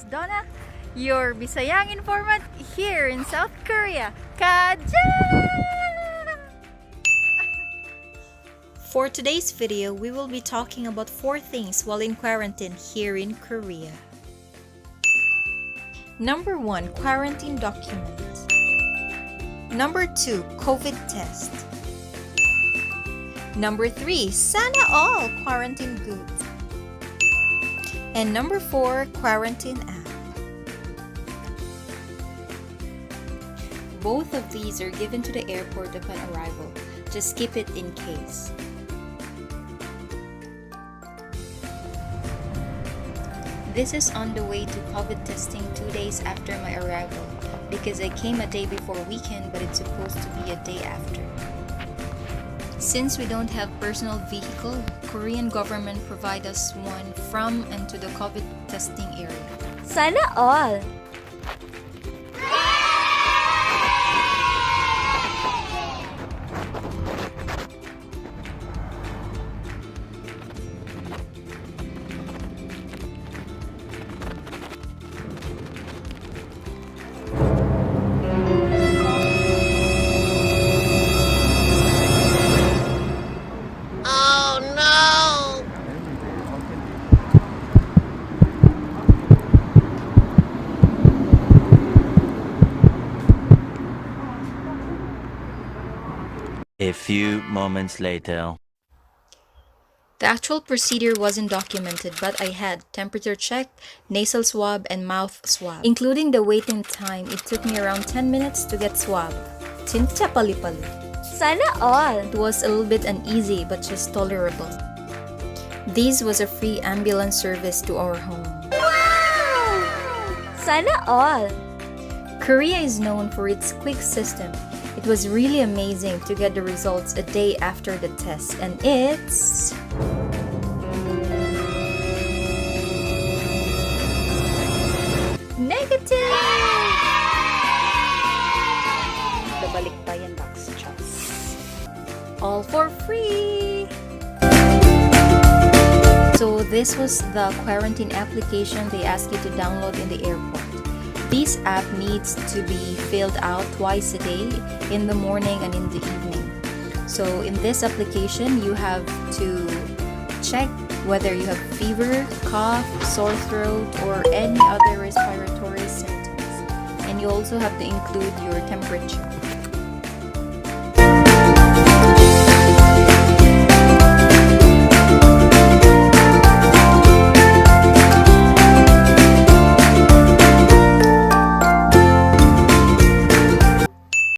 Donna, your Bisayang informant here in South Korea. Kaja! For today's video, we will be talking about 4 things while in quarantine here in Korea. Number 1, quarantine document. Number 2, COVID test. Number 3, sana all quarantine goods. And number 4, quarantine app. Both of these are given to the airport upon arrival. Just keep it in case. This is on the way to COVID testing 2 days after my arrival because I came a day before weekend but it's supposed to be a day after. Since we don't have personal vehicle, Korean government provide us one from and to the COVID testing area. Sana all! A few moments later. The actual procedure wasn't documented, but I had temperature check, nasal swab, and mouth swab. Including the waiting time, it took me around 10 minutes to get swabbed. 진짜 빨리빨리. Sana all! It was a little bit uneasy, but just tolerable. This was a free ambulance service to our home. Sana all! Korea is known for its quick system. It was really amazing to get the results a day after the test, and it's... Negative! Babalik pa yan, Dax. All for free! So this was the quarantine application they ask you to download in the airport. This app needs to be filled out twice a day, in the morning and in the evening. So in this application, you have to check whether you have fever, cough, sore throat, or any other respiratory symptoms. And you also have to include your temperature.